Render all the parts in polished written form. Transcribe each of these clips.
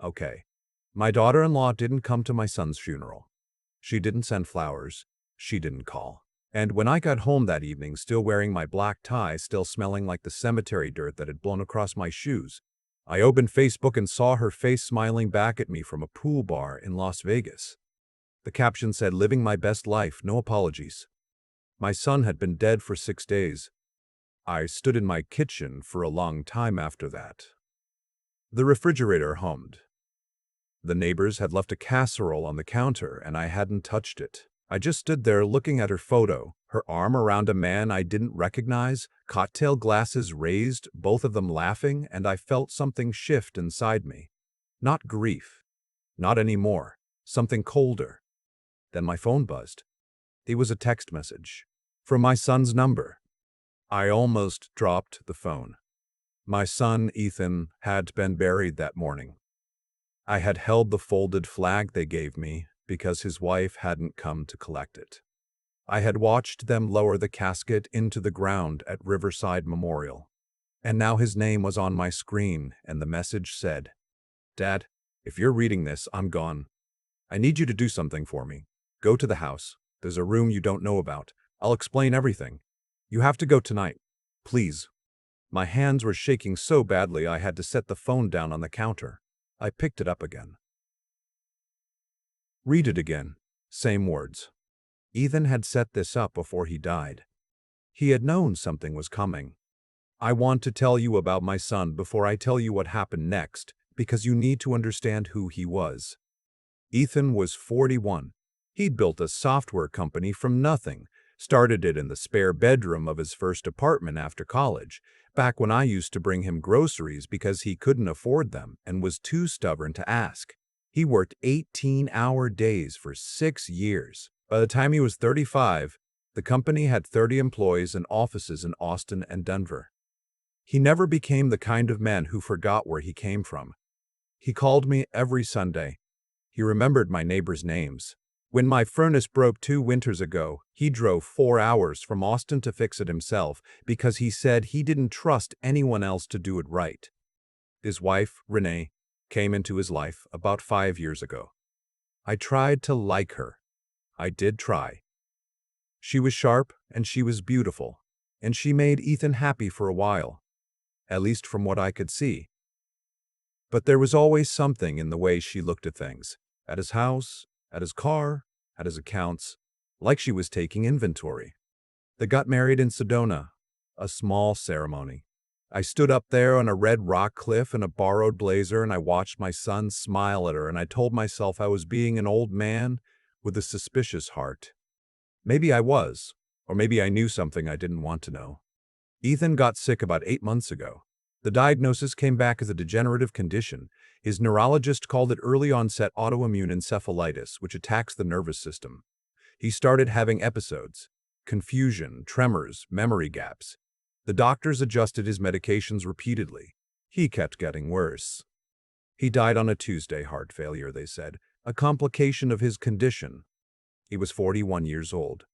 Okay. My daughter-in-law didn't come to my son's funeral. She didn't send flowers. She didn't call. And when I got home that evening, still wearing my black tie, still smelling like the cemetery dirt that had blown across my shoes, I opened Facebook and saw her face smiling back at me from a pool bar in Las Vegas. The caption said, "Living my best life, no apologies." My son had been dead for 6 days. I stood in my kitchen for a long time after that. The refrigerator hummed. The neighbors had left a casserole on the counter, and I hadn't touched it. I just stood there looking at her photo, her arm around a man I didn't recognize, cocktail glasses raised, both of them laughing, and I felt something shift inside me. Not grief. Not anymore. Something colder. Then my phone buzzed. It was a text message. From my son's number. I almost dropped the phone. My son, Ethan, had been buried that morning. I had held the folded flag they gave me because his wife hadn't come to collect it. I had watched them lower the casket into the ground at Riverside Memorial. And now his name was on my screen, and the message said, "Dad, if you're reading this, I'm gone. I need you to do something for me. Go to the house. There's a room you don't know about. I'll explain everything. You have to go tonight. Please." My hands were shaking so badly I had to set the phone down on the counter. I picked it up again. Read it again. Same words. Ethan had set this up before he died. He had known something was coming. "I want to tell you about my son before I tell you what happened next, because you need to understand who he was." Ethan was 41. He'd built a software company from nothing, started it in the spare bedroom of his first apartment after college, back when I used to bring him groceries because he couldn't afford them and was too stubborn to ask. He worked 18-hour days for 6 years. By the time he was 35, the company had 30 employees and offices in Austin and Denver. He never became the kind of man who forgot where he came from. He called me every Sunday. He remembered my neighbors' names. When my furnace broke 2 winters ago, he drove 4 hours from Austin to fix it himself because he said he didn't trust anyone else to do it right. His wife, Renee, came into his life about 5 years ago. I tried to like her. I did try. She was sharp and she was beautiful, and she made Ethan happy for a while, at least from what I could see. But there was always something in the way she looked at things, at his house, at his car, at his accounts, like she was taking inventory. They got married in Sedona, a small ceremony. I stood up there on a red rock cliff in a borrowed blazer, and I watched my son smile at her, and I told myself I was being an old man with a suspicious heart. Maybe I was, or maybe I knew something I didn't want to know. Ethan got sick about 8 months ago. The diagnosis came back as a degenerative condition. His neurologist called it early-onset autoimmune encephalitis, which attacks the nervous system. He started having episodes, confusion, tremors, memory gaps. The doctors adjusted his medications repeatedly. He kept getting worse. He died on a Tuesday, heart failure, they said, a complication of his condition. He was 41 years old.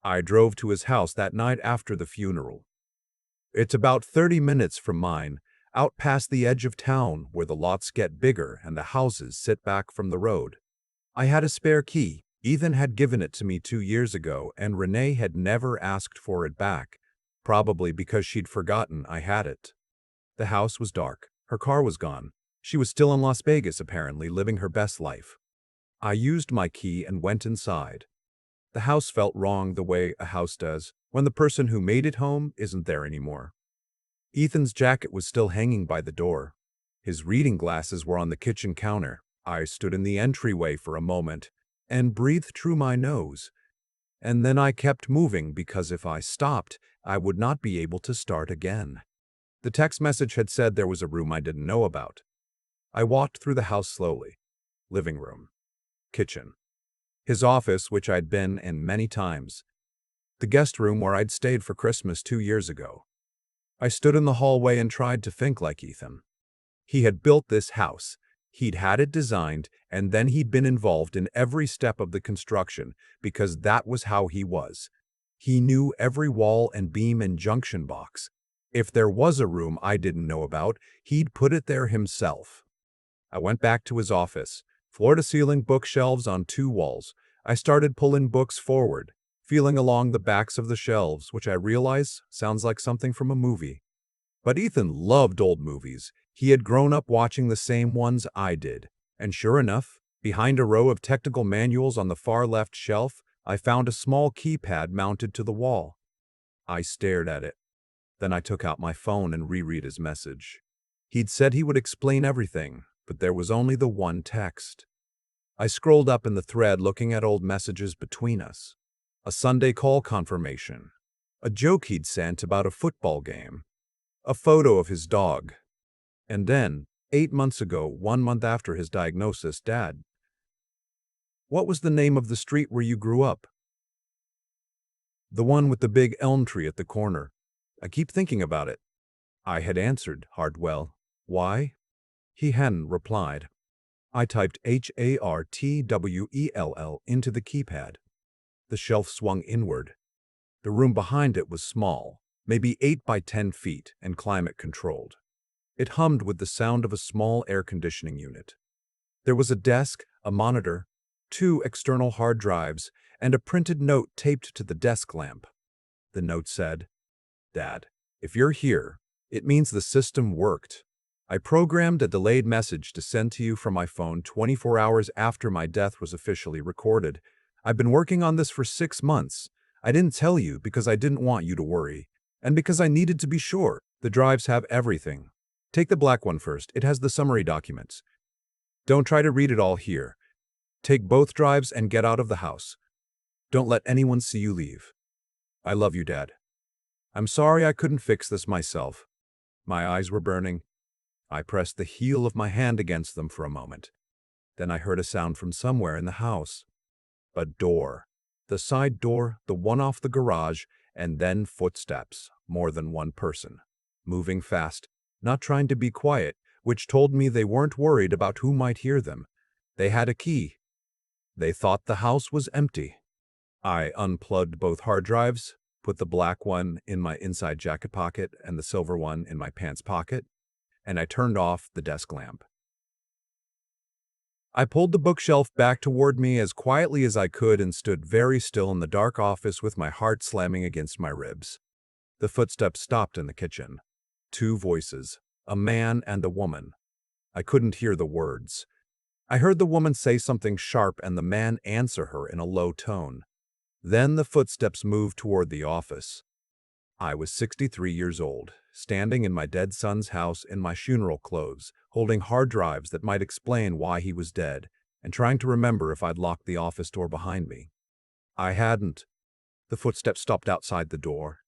I drove to his house that night after the funeral. It's about 30 minutes from mine, out past the edge of town where the lots get bigger and the houses sit back from the road. I had a spare key. Ethan had given it to me 2 years ago, and Renee had never asked for it back, probably because she'd forgotten I had it. The house was dark. Her car was gone. She was still in Las Vegas, apparently, living her best life. I used my key and went inside. The house felt wrong the way a house does when the person who made it home isn't there anymore. Ethan's jacket was still hanging by the door. His reading glasses were on the kitchen counter. I stood in the entryway for a moment and breathed through my nose. And then I kept moving because if I stopped, I would not be able to start again. The text message had said there was a room I didn't know about. I walked through the house slowly. Living room. Kitchen. His office, which I'd been in many times. The guest room where I'd stayed for Christmas 2 years ago. I stood in the hallway and tried to think like Ethan. He had built this house. He'd had it designed, and then he'd been involved in every step of the construction because that was how he was. He knew every wall and beam and junction box. If there was a room I didn't know about, he'd put it there himself. I went back to his office. Floor-to-ceiling bookshelves on 2 walls. I started pulling books forward, feeling along the backs of the shelves, which I realize sounds like something from a movie. But Ethan loved old movies. He had grown up watching the same ones I did. And sure enough, behind a row of technical manuals on the far left shelf, I found a small keypad mounted to the wall. I stared at it. Then I took out my phone and reread his message. He'd said he would explain everything, but there was only the one text. I scrolled up in the thread looking at old messages between us. A Sunday call confirmation. A joke he'd sent about a football game. A photo of his dog. And then, 8 months ago, 1 month after his diagnosis, Dad, what was the name of the street where you grew up? The one with the big elm tree at the corner. I keep thinking about it. I had answered, Hardwell. Why? He hadn't replied. I typed Hartwell into the keypad. The shelf swung inward. The room behind it was small, maybe 8 by 10 feet, and climate-controlled. It hummed with the sound of a small air conditioning unit. There was a desk, a monitor, 2 external hard drives, and a printed note taped to the desk lamp. The note said, Dad, if you're here, it means the system worked. I programmed a delayed message to send to you from my phone 24 hours after my death was officially recorded. I've been working on this for 6 months. I didn't tell you because I didn't want you to worry, and because I needed to be sure. The drives have everything. Take the black one first. It has the summary documents. Don't try to read it all here. Take both drives and get out of the house. Don't let anyone see you leave. I love you, Dad. I'm sorry I couldn't fix this myself. My eyes were burning. I pressed the heel of my hand against them for a moment. Then I heard a sound from somewhere in the house. A door. The side door, the one off the garage, and then footsteps, more than one person. Moving fast, not trying to be quiet, which told me they weren't worried about who might hear them. They had a key. They thought the house was empty. I unplugged both hard drives, put the black one in my inside jacket pocket and the silver one in my pants pocket, and I turned off the desk lamp. I pulled the bookshelf back toward me as quietly as I could and stood very still in the dark office with my heart slamming against my ribs. The footsteps stopped in the kitchen. 2 voices, a man and a woman. I couldn't hear the words. I heard the woman say something sharp and the man answer her in a low tone. Then the footsteps moved toward the office. I was 63 years old, standing in my dead son's house in my funeral clothes, holding hard drives that might explain why he was dead, and trying to remember if I'd locked the office door behind me. I hadn't. The footsteps stopped outside the door.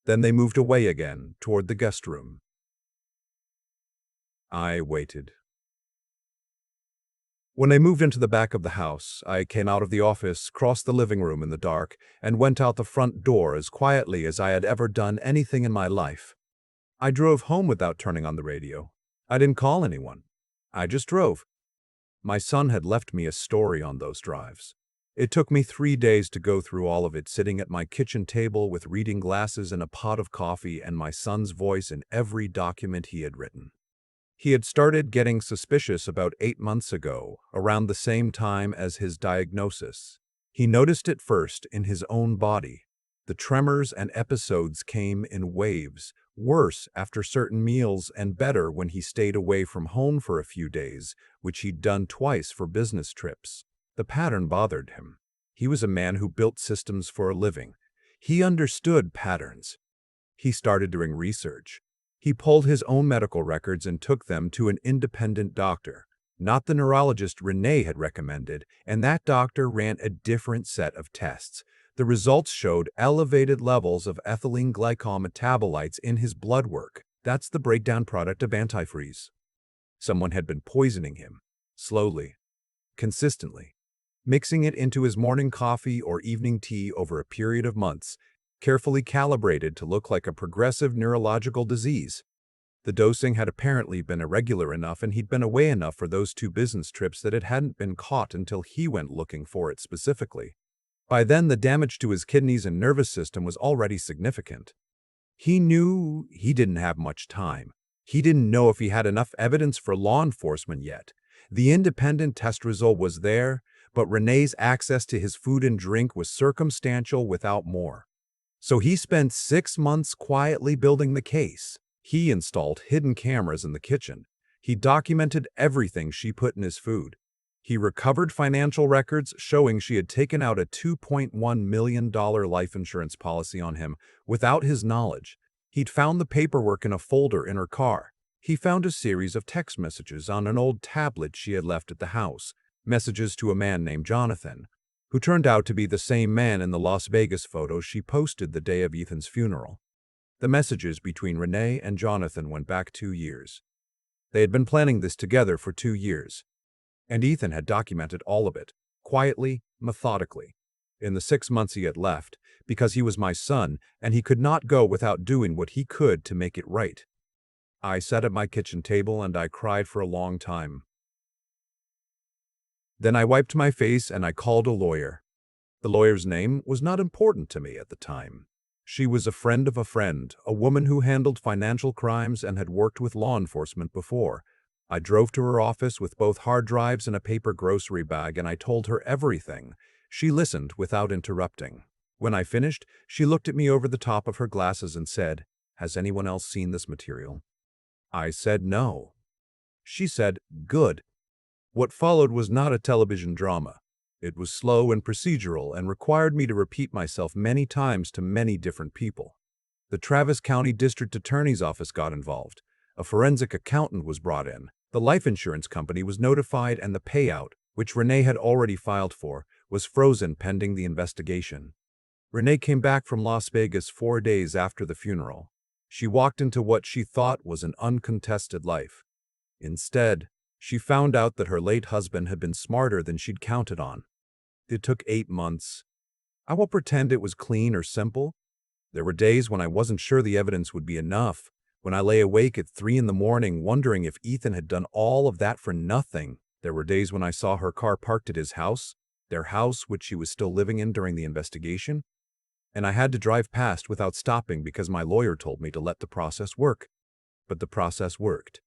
Then they moved away again, toward the guest room. I waited. When I moved into the back of the house, I came out of the office, crossed the living room in the dark, and went out the front door as quietly as I had ever done anything in my life. I drove home without turning on the radio. I didn't call anyone. I just drove. My son had left me a story on those drives. It took me 3 days to go through all of it, sitting at my kitchen table with reading glasses and a pot of coffee and my son's voice in every document he had written. He had started getting suspicious about 8 months ago, around the same time as his diagnosis. He noticed it first in his own body. The tremors and episodes came in waves, worse after certain meals and better when he stayed away from home for a few days, which he'd done twice for business trips. The pattern bothered him. He was a man who built systems for a living. He understood patterns. He started doing research. He pulled his own medical records and took them to an independent doctor, not the neurologist Renee had recommended, and that doctor ran a different set of tests. The results showed elevated levels of ethylene glycol metabolites in his blood work. That's the breakdown product of antifreeze. Someone had been poisoning him, slowly, consistently, mixing it into his morning coffee or evening tea over a period of months, carefully calibrated to look like a progressive neurological disease. The dosing had apparently been irregular enough, and he'd been away enough for those 2 business trips that it hadn't been caught until he went looking for it specifically. By then, the damage to his kidneys and nervous system was already significant. He knew he didn't have much time. He didn't know if he had enough evidence for law enforcement yet. The independent test result was there, but Renee's access to his food and drink was circumstantial without more. So he spent 6 months quietly building the case. He installed hidden cameras in the kitchen. He documented everything she put in his food. He recovered financial records showing she had taken out a $2.1 million life insurance policy on him without his knowledge. He'd found the paperwork in a folder in her car. He found a series of text messages on an old tablet she had left at the house, messages to a man named Jonathan, who turned out to be the same man in the Las Vegas photo she posted the day of Ethan's funeral. The messages between Renee and Jonathan went back 2 years. They had been planning this together for 2 years, and Ethan had documented all of it, quietly, methodically. In the 6 months he had left, because he was my son and he could not go without doing what he could to make it right. I sat at my kitchen table and I cried for a long time. Then I wiped my face and I called a lawyer. The lawyer's name was not important to me at the time. She was a friend of a friend, a woman who handled financial crimes and had worked with law enforcement before. I drove to her office with both hard drives and a paper grocery bag and I told her everything. She listened without interrupting. When I finished, she looked at me over the top of her glasses and said, "Has anyone else seen this material?" I said no. She said, "Good." What followed was not a television drama. It was slow and procedural and required me to repeat myself many times to many different people. The Travis County District Attorney's Office got involved. A forensic accountant was brought in. The life insurance company was notified and the payout, which Renee had already filed for, was frozen pending the investigation. Renee came back from Las Vegas 4 days after the funeral. She walked into what she thought was an uncontested life. Instead, she found out that her late husband had been smarter than she'd counted on. It took 8 months. I won't pretend it was clean or simple. There were days when I wasn't sure the evidence would be enough, when I lay awake at 3 in the morning wondering if Ethan had done all of that for nothing. There were days when I saw her car parked at his house, their house which she was still living in during the investigation, and I had to drive past without stopping because my lawyer told me to let the process work. But the process worked.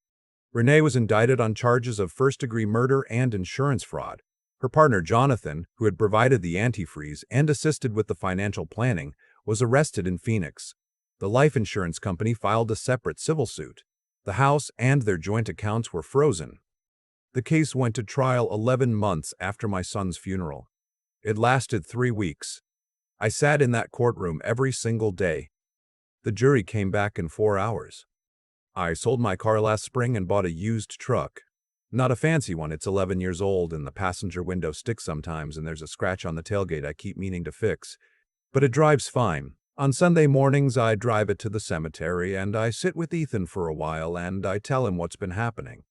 Renee was indicted on charges of first-degree murder and insurance fraud. Her partner Jonathan, who had provided the antifreeze and assisted with the financial planning, was arrested in Phoenix. The life insurance company filed a separate civil suit. The house and their joint accounts were frozen. The case went to trial 11 months after my son's funeral. It lasted 3 weeks. I sat in that courtroom every single day. The jury came back in 4 hours. I sold my car last spring and bought a used truck. Not a fancy one, it's 11 years old and the passenger window sticks sometimes and there's a scratch on the tailgate I keep meaning to fix. But it drives fine. On Sunday mornings I drive it to the cemetery and I sit with Ethan for a while and I tell him what's been happening.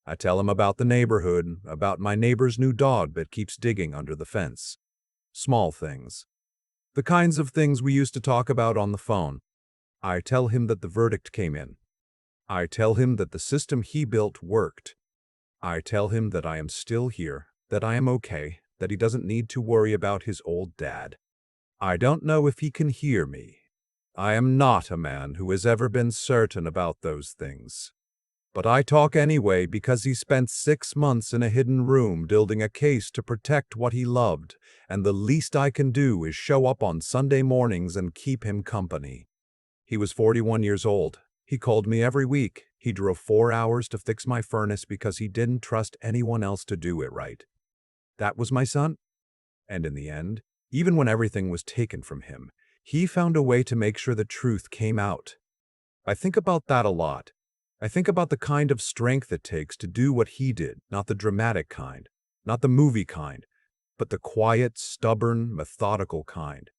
I tell him about the neighborhood, about my neighbor's new dog that keeps digging under the fence. Small things. The kinds of things we used to talk about on the phone. I tell him that the verdict came in. I tell him that the system he built worked. I tell him that I am still here, that I am okay, that he doesn't need to worry about his old dad. I don't know if he can hear me. I am not a man who has ever been certain about those things. But I talk anyway because he spent 6 months in a hidden room building a case to protect what he loved, and the least I can do is show up on Sunday mornings and keep him company. He was 41 years old. He called me every week. He drove 4 hours to fix my furnace because he didn't trust anyone else to do it right. That was my son. And in the end, even when everything was taken from him, he found a way to make sure the truth came out. I think about that a lot. I think about the kind of strength it takes to do what he did, not the dramatic kind, not the movie kind, but the quiet, stubborn, methodical kind.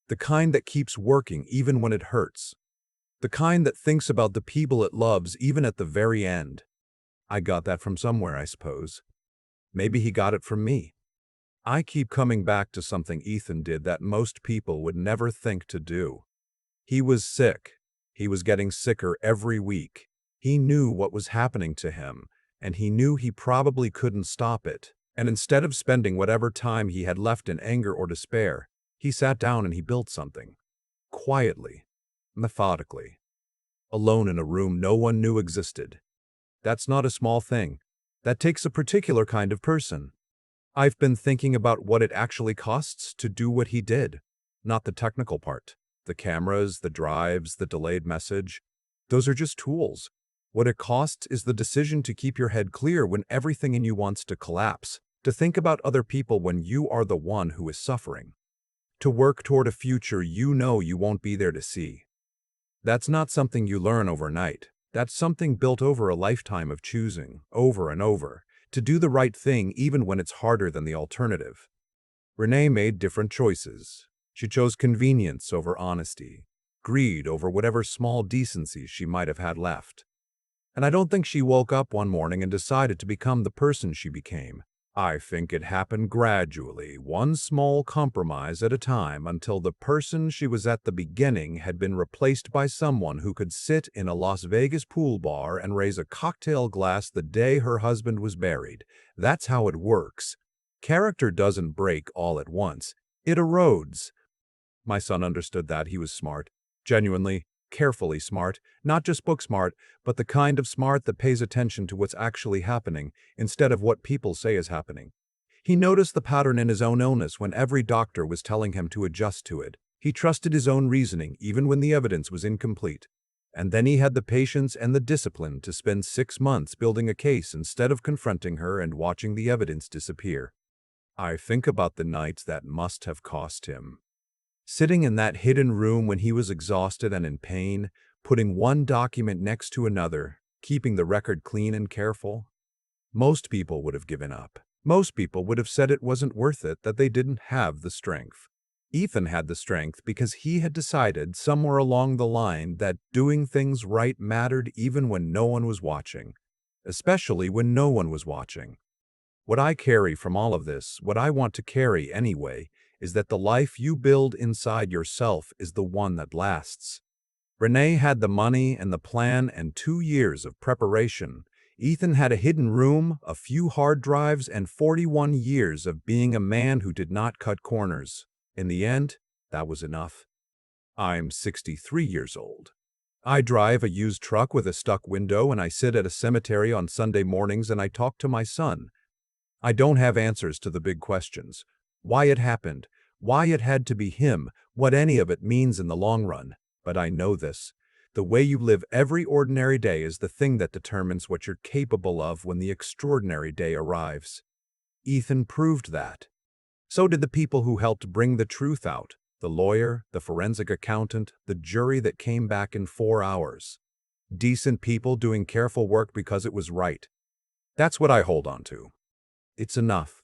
The kind that keeps working even when it hurts. The kind that thinks about the people it loves even at the very end. I got that from somewhere, I suppose. Maybe he got it from me. I keep coming back to something Ethan did that most people would never think to do. He was sick. He was getting sicker every week. He knew what was happening to him, and he knew he probably couldn't stop it. And instead of spending whatever time he had left in anger or despair, he sat down and he built something. Quietly. Methodically. Alone in a room no one knew existed. That's not a small thing. That takes a particular kind of person. I've been thinking about what it actually costs to do what he did, not the technical part. The cameras, the drives, the delayed message. Those are just tools. What it costs is the decision to keep your head clear when everything in you wants to collapse, to think about other people when you are the one who is suffering, to work toward a future you know you won't be there to see. That's not something you learn overnight. That's something built over a lifetime of choosing, over and over, to do the right thing even when it's harder than the alternative. Renee made different choices. She chose convenience over honesty, greed over whatever small decencies she might have had left. And I don't think she woke up one morning and decided to become the person she became. I think it happened gradually, one small compromise at a time, until the person she was at the beginning had been replaced by someone who could sit in a Las Vegas pool bar and raise a cocktail glass the day her husband was buried. That's how it works. Character doesn't break all at once. It erodes. My son understood that. He was smart. Genuinely, carefully smart. Not just book smart, but the kind of smart that pays attention to what's actually happening instead of what people say is happening. He noticed the pattern in his own illness when every doctor was telling him to adjust to it. He trusted his own reasoning even when the evidence was incomplete. And then he had the patience and the discipline to spend 6 months building a case instead of confronting her and watching the evidence disappear. I think about the nights that must have cost him. Sitting in that hidden room when he was exhausted and in pain, putting one document next to another, keeping the record clean and careful. Most people would have given up. Most people would have said it wasn't worth it, that they didn't have the strength. Ethan had the strength because he had decided somewhere along the line that doing things right mattered even when no one was watching, especially when no one was watching. What I carry from all of this, what I want to carry anyway, is that the life you build inside yourself is the one that lasts. Renee had the money and the plan and 2 years of preparation. Ethan had a hidden room, a few hard drives, and 41 years of being a man who did not cut corners. In the end, that was enough. I'm 63 years old. I drive a used truck with a stuck window, and I sit at a cemetery on Sunday mornings and I talk to my son. I don't have answers to the big questions. Why it happened, why it had to be him, what any of it means in the long run. But I know this. The way you live every ordinary day is the thing that determines what you're capable of when the extraordinary day arrives. Ethan proved that. So did the people who helped bring the truth out. The lawyer, the forensic accountant, the jury that came back in 4 hours. Decent people doing careful work because it was right. That's what I hold on to. It's enough.